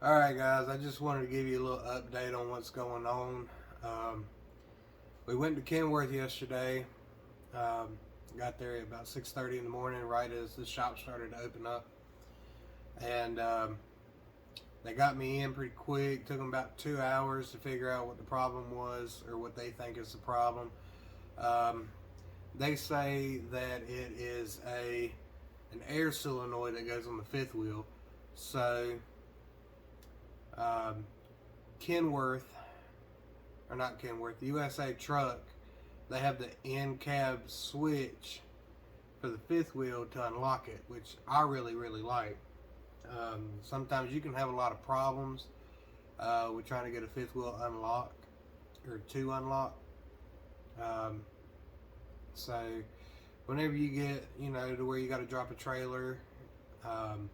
Alright guys, I just wanted to give you a little update on what's going on. We went to Kenworth yesterday. Um, got there at about 6:30 in the morning, right as the shop started to open up. And they got me in pretty quick. Took them about 2 hours to figure out what the problem was, or what they think is the problem. Um, they say that it is an air solenoid that goes on the fifth wheel. So um, Kenworth, or not Kenworth, USA Truck, they have the in cab switch for the fifth wheel to unlock it, which I really like. Sometimes you can have a lot of problems with trying to get a fifth wheel unlock or to unlock. Um, so whenever you get, to where you got to drop a trailer, um,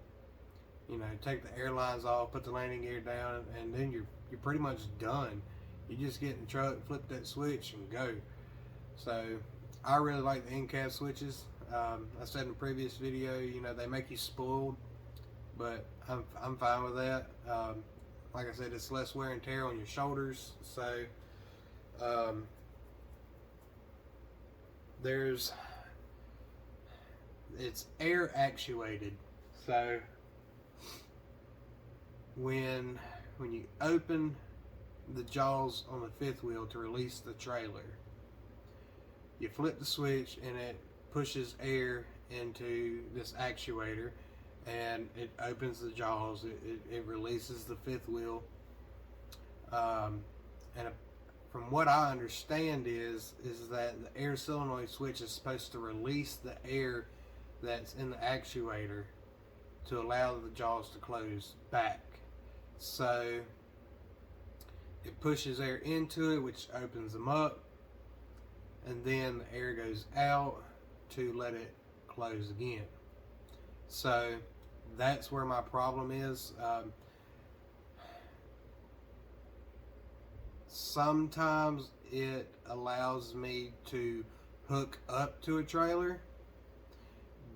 take the airlines off, put the landing gear down, and then you're pretty much done. You just get in the truck, flip that switch, and go. So I really like the in cab switches. I said in the previous video, they make you spoiled, but I'm fine with that. Like I said, it's less wear and tear on your shoulders. So um, it's air actuated. So when you open the jaws on the fifth wheel to release the trailer, you flip the switch and it pushes air into this actuator, and it opens the jaws. It releases the fifth wheel. And from what I understand is that the air solenoid switch is supposed to release the air that's in the actuator to allow the jaws to close back. So it pushes air into it, which opens them up, and then the air goes out to let it close again. So that's where my problem is. Sometimes it allows me to hook up to a trailer,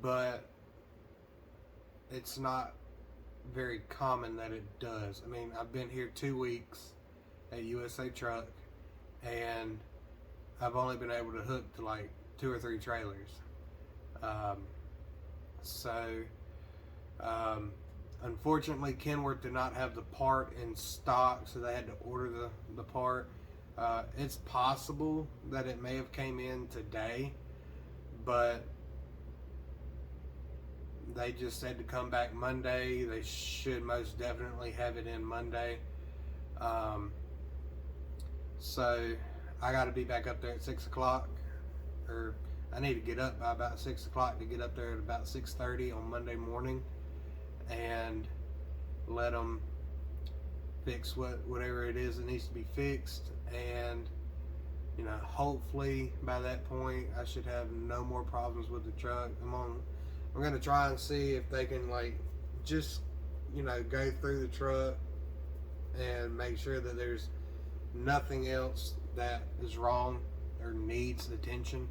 but it's not very common that it does. I mean, I've been here 2 weeks at USA Truck, and I've only been able to hook to like 2 or 3 trailers. Unfortunately, Kenworth did not have the part in stock, so they had to order the part. It's possible that it may have came in today, but they just said to come back Monday. They should most definitely have it in Monday. So I got to be back up there at 6 o'clock, or I need to get up by about 6 o'clock to get up there at about 6:30 on Monday morning, and let them fix whatever it is that needs to be fixed. And hopefully by that point I should have no more problems with the truck. I'm gonna try and see if they can just go through the truck and make sure that there's nothing else that is wrong or needs attention.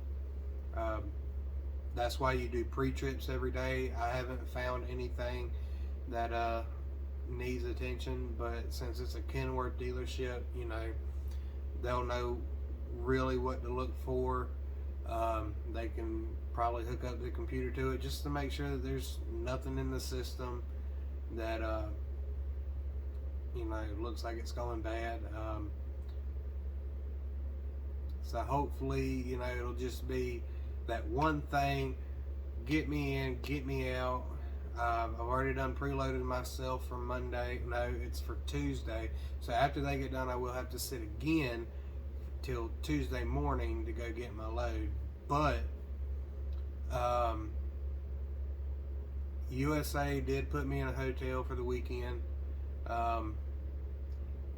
That's why you do pre-trips every day. I haven't found anything that needs attention, but since it's a Kenworth dealership, they'll know really what to look for. They can probably hook up the computer to it just to make sure that there's nothing in the system that looks like it's going bad. So hopefully, it'll just be that one thing, get me in, get me out. I've already done preloaded myself for Monday. No, it's for Tuesday. So after they get done, I will have to sit again till Tuesday morning to go get my load. But USA did put me in a hotel for the weekend.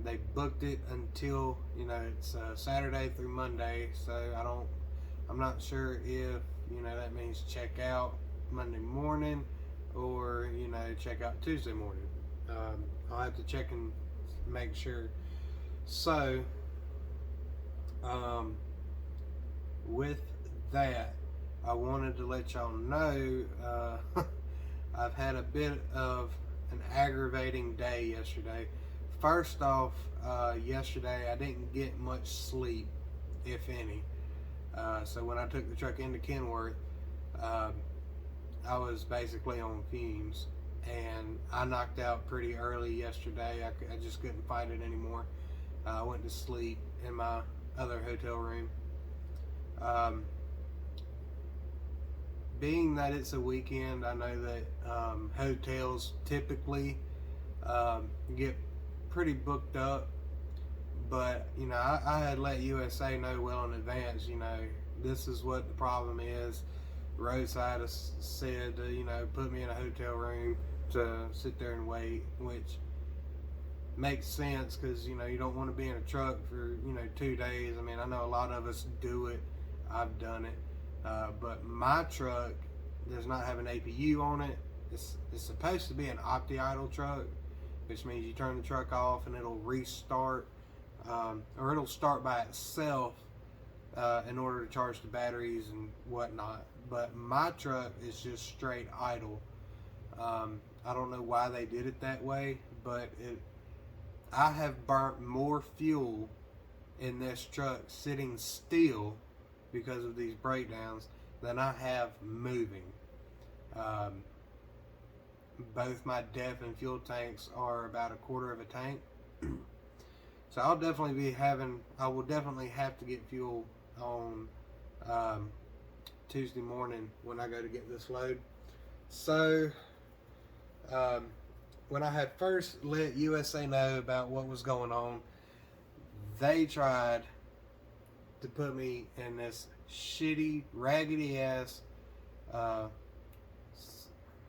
They booked it until it's Saturday through Monday. So I'm not sure if that means check out Monday morning or check out Tuesday morning. I'll have to check and make sure. So with that, I wanted to let y'all know I've had a bit of an aggravating day yesterday. First off, yesterday I didn't get much sleep, if any. So when I took the truck into Kenworth, I was basically on fumes, and I knocked out pretty early yesterday. I just couldn't fight it anymore. I went to sleep in my other hotel room. Being that it's a weekend, I know that hotels typically get pretty booked up, but you know, I had let USA know well in advance, you know, this is what the problem is. Roadside has said to, you know, put me in a hotel room to sit there and wait, which makes sense because, you know, you don't want to be in a truck for, you know, 2 days. I mean, I know a lot of us do it. I've done it. But my truck does not have an APU on it. It's supposed to be an opti-idle truck, which means you turn the truck off and it'll restart, or it'll start by itself in order to charge the batteries and whatnot. But my truck is just straight idle. I don't know why they did it that way, but I have burnt more fuel in this truck sitting still because of these breakdowns than I have moving. Both my DEF and fuel tanks are about a quarter of a tank. So I will definitely have to get fuel on Tuesday morning when I go to get this load. So when I had first let USA know about what was going on, they tried to put me in this shitty, raggedy ass,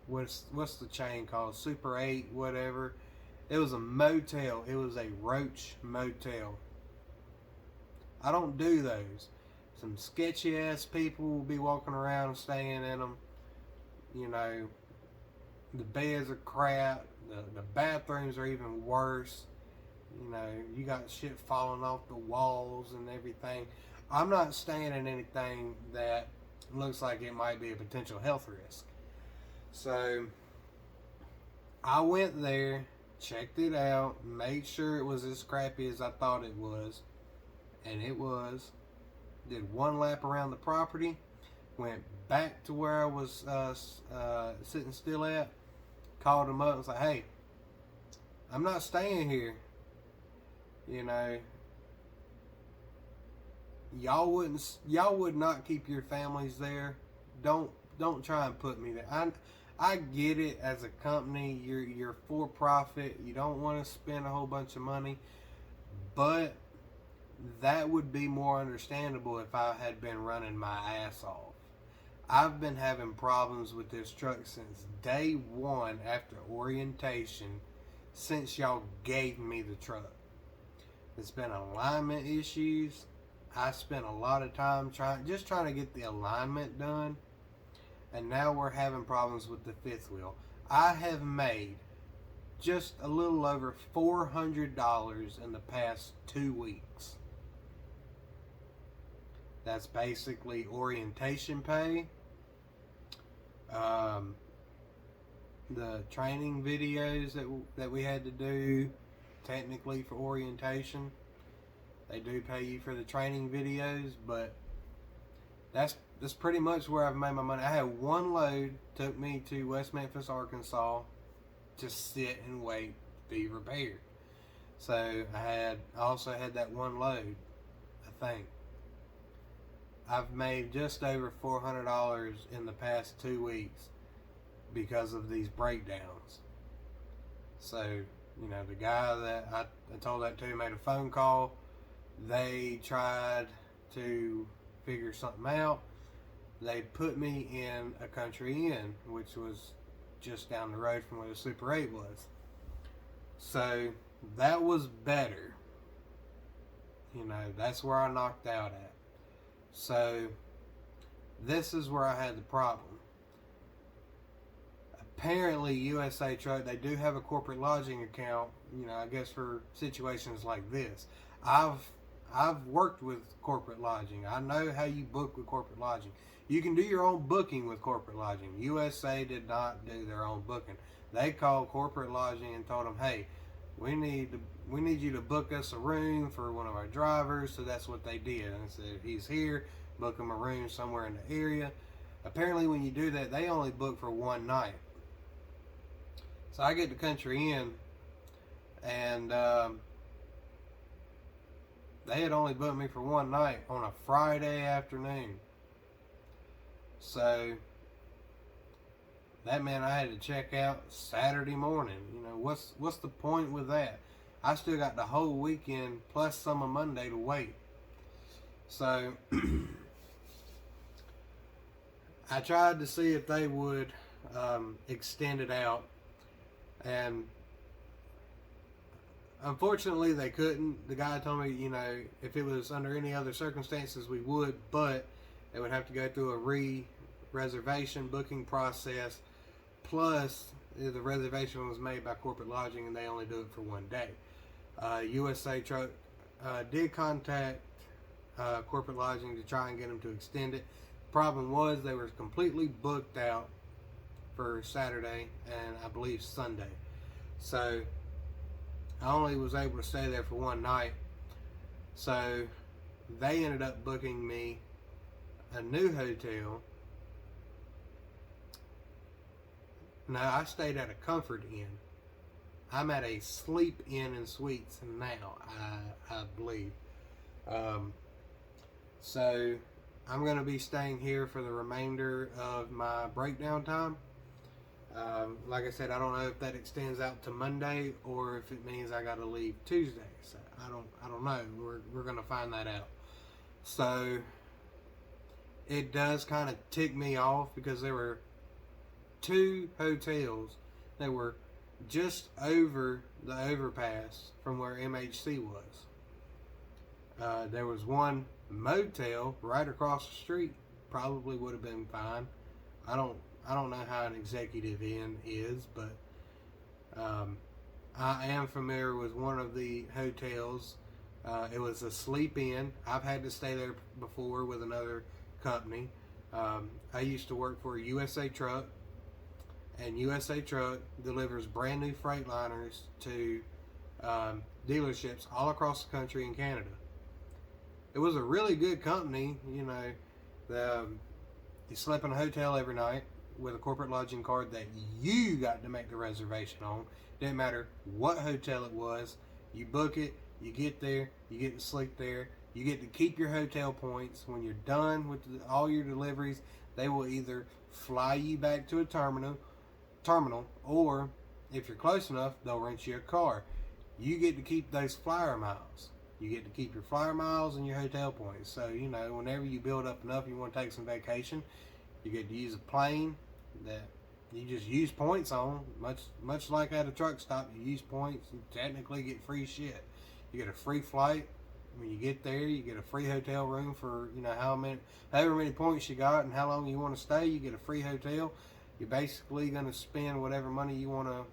what's the chain called? Super 8, whatever. It was a motel. It was a roach motel. I don't do those. Some sketchy ass people will be walking around and staying in them. You know, the beds are crap. The bathrooms are even worse. You know, you got shit falling off the walls and everything. I'm not staying in anything that looks like it might be a potential health risk. So I went there, checked it out, made sure it was as crappy as I thought it was, and it was. Did one lap around the property, went back to where I was sitting still at, called them up and was like, hey, I'm not staying here. You know, y'all would not keep your families there. Don't try and put me there. I get it, as a company, you're for profit. You don't want to spend a whole bunch of money, but that would be more understandable if I had been running my ass off. I've been having problems with this truck since day one after orientation, since y'all gave me the truck. It's been alignment issues. I spent a lot of time trying to get the alignment done, and now we're having problems with the fifth wheel. I have made just a little over $400 in the past 2 weeks. That's basically orientation pay, the training videos that we had to do technically for orientation. They do pay you for the training videos, but that's pretty much where I've made my money. I had one load, took me to West Memphis, Arkansas, to sit and wait to be repaired. So I also had that one load, I think. I've made just over $400 in the past 2 weeks because of these breakdowns. So, you know, the guy that I told that to made a phone call. They tried to figure something out. They put me in a Country Inn, which was just down the road from where the Super 8 was. So that was better. You know, that's where I knocked out at. So this is where I had the problem. Apparently USA Truck, they do have a corporate lodging account, you know, I guess for situations like this. I've worked with corporate lodging. I know how you book with corporate lodging. You can do your own booking with corporate lodging. USA did not do their own booking. They called Corporate Lodging and told them, hey, we need you to book us a room for one of our drivers. So that's what they did. And said, he's here, book him a room somewhere in the area. Apparently when you do that, they only book for one night. So I get to Country Inn, and they had only booked me for one night on a Friday afternoon. So that meant I had to check out Saturday morning. You know, what's the point with that? I still got the whole weekend plus some of Monday to wait. So I tried to see if they would extend it out, and unfortunately they couldn't. The guy told me, you know, if it was under any other circumstances we would, but they would have to go through a re-reservation booking process. Plus, the reservation was made by Corporate Lodging, and they only do it for one day. USA Truck did contact Corporate Lodging to try and get them to extend it. Problem was they were completely booked out for Saturday and I believe Sunday. So I only was able to stay there for one night. So they ended up booking me a new hotel. No, I stayed at a Comfort Inn. I'm at a Sleep Inn and Suites now, I believe. So I'm going to be staying here for the remainder of my breakdown time. Like I said, I don't know if that extends out to Monday or if it means I got to leave Tuesday. So I don't know. We're going to find that out. So it does kind of tick me off because there were two hotels that were just over the overpass from where MHC was. There was one motel right across the street. Probably would have been fine. I don't know how an Executive Inn is, but I am familiar with one of the hotels. It was a Sleep Inn. I've had to stay there before with another company. I used to work for USA Truck, and USA Truck delivers brand new Freightliners to dealerships all across the country in Canada. It was a really good company. You know, you slept in a hotel every night with a Corporate Lodging card that you got to make the reservation on. Didn't matter what hotel it was. You book it, you get there, you get to sleep there. You get to keep your hotel points. When you're done with all your deliveries, they will either fly you back to a terminal, or if you're close enough, they'll rent you a car. You get to keep those flyer miles. You get to keep your flyer miles and your hotel points. So, you know, whenever you build up enough, you want to take some vacation, you get to use a plane that you just use points on. Much like at a truck stop, you use points. You technically get free shit. You get a free flight. When you get there, you get a free hotel room for, you know, however many points you got and how long you want to stay. You get a free hotel. You're basically going to spend whatever money you want to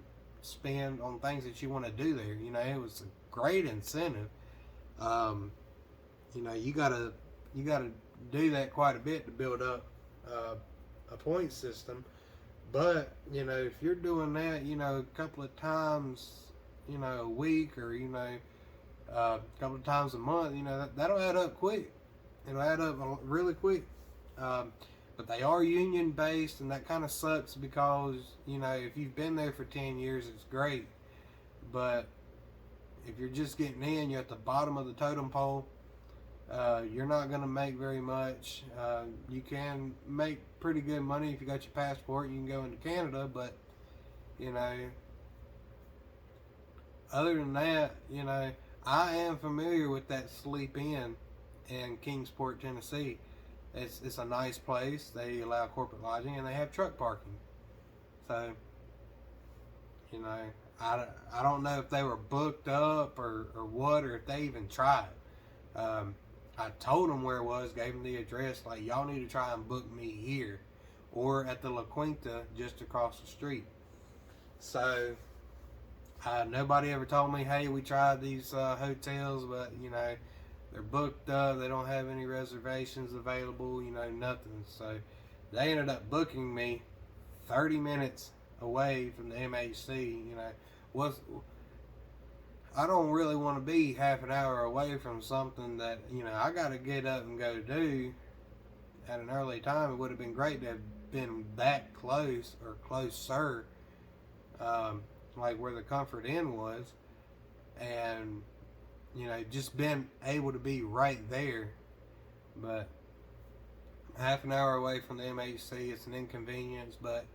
spend on things that you want to do there. You know, it was a great incentive. You know, you gotta do that quite a bit to build up a point system. But, you know, if you're doing that, you know, a couple of times, you know, a week, or, you know, a couple of times a month, you know, that'll add up quick. It'll add up really quick. But they are union based, and that kind of sucks because, you know, if you've been there for 10 years, it's great. But if you're just getting in, you're at the bottom of the totem pole. You're not going to make very much. You can make pretty good money if you got your passport. You can go into Canada, but, you know, other than that, you know, I am familiar with that Sleep Inn in Kingsport, Tennessee. It's a nice place. They allow Corporate Lodging, and they have truck parking. So, you know, I don't know if they were booked up or what, or if they even tried. I told them where it was, gave them the address, like, y'all need to try and book me here or at the La Quinta just across the street. So nobody ever told me, hey, we tried these hotels, but, you know, they're booked up, they don't have any reservations available, you know, nothing. So they ended up booking me 30 minutes away from the MHC. Was I don't really want to be half an hour away from something that I got to get up and go do at an early time. It would have been great to have been that close or closer, like where the Comfort Inn was, and just been able to be right there. But half an hour away from the MHC, it's an inconvenience, but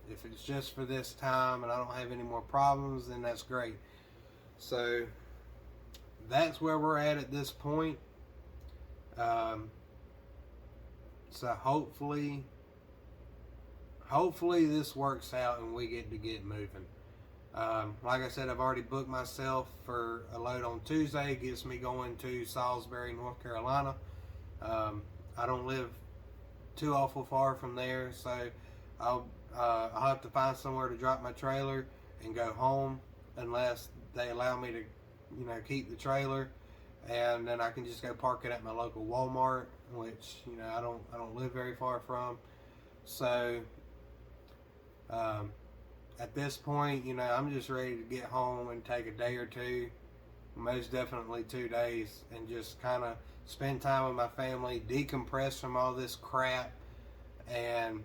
if it's just for this time and I don't have any more problems, then that's great. So that's where we're at this point. So hopefully this works out and we get moving. Like I said, I've already booked myself for a load on Tuesday. It gets me going to Salisbury, North Carolina. I don't live too awful far from there, so I'll have to find somewhere to drop my trailer and go home, unless they allow me to, keep the trailer, and then I can just go park it at my local Walmart, which I don't live very far from. So at this point, I'm just ready to get home and take a day or two, most definitely 2 days, and just kind of spend time with my family, decompress from all this crap, and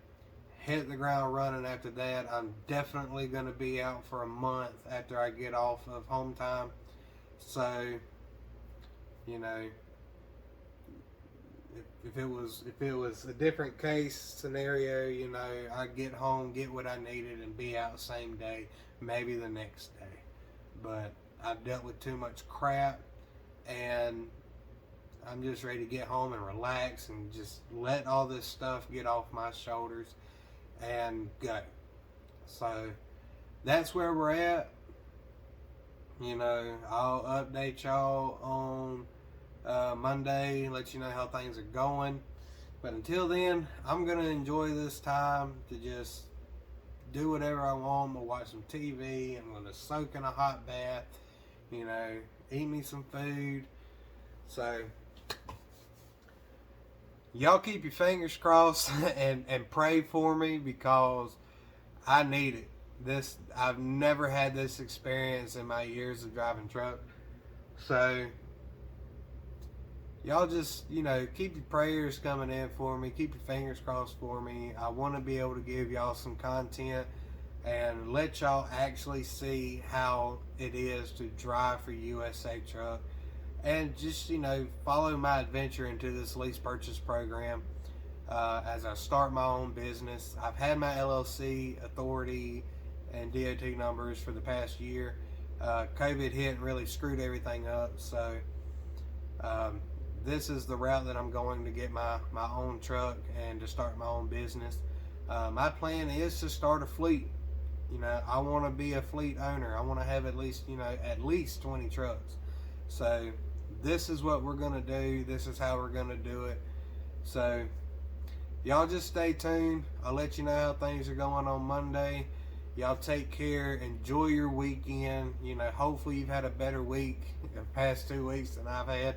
hit the ground running after that. I'm definitely going to be out for a month after I get off of home time. So, if it was a different case scenario, I'd get home, get what I needed, and be out same day, maybe the next day. But I've dealt with too much crap, and I'm just ready to get home and relax and just let all this stuff get off my shoulders and go. So that's where we're at. I'll update y'all on Monday, let you know how things are going. But until then, I'm going to enjoy this time to just do whatever I want. I'm going to watch some TV. I'm going to soak in a hot bath, eat me some food. So y'all keep your fingers crossed and pray for me, because I need it. I've never had this experience in my years of driving truck. So y'all just, keep your prayers coming in for me. Keep your fingers crossed for me. I want to be able to give y'all some content and let y'all actually see how it is to drive for USA Truck. And just, follow my adventure into this lease purchase program as I start my own business. I've had my LLC authority and DOT numbers for the past year. COVID hit and really screwed everything up. So this is the route that I'm going to get my own truck and to start my own business. My plan is to start a fleet. I want to be a fleet owner. I want to have at least 20 trucks. So this is what we're going to do. This is how we're going to do it. So y'all just stay tuned. I'll let you know how things are going on Monday. Y'all take care. Enjoy your weekend. Hopefully you've had a better week the past 2 weeks than I've had.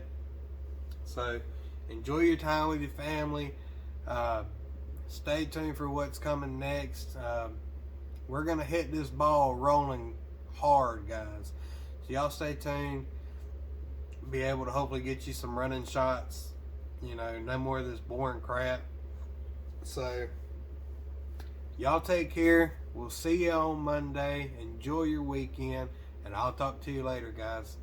So enjoy your time with your family. Stay tuned for what's coming next. We're going to hit this ball rolling hard, guys. So y'all stay tuned. Be able to hopefully get you some running shots. No more of this boring crap. So y'all take care. We'll see you on Monday. Enjoy your weekend, and I'll talk to you later, guys.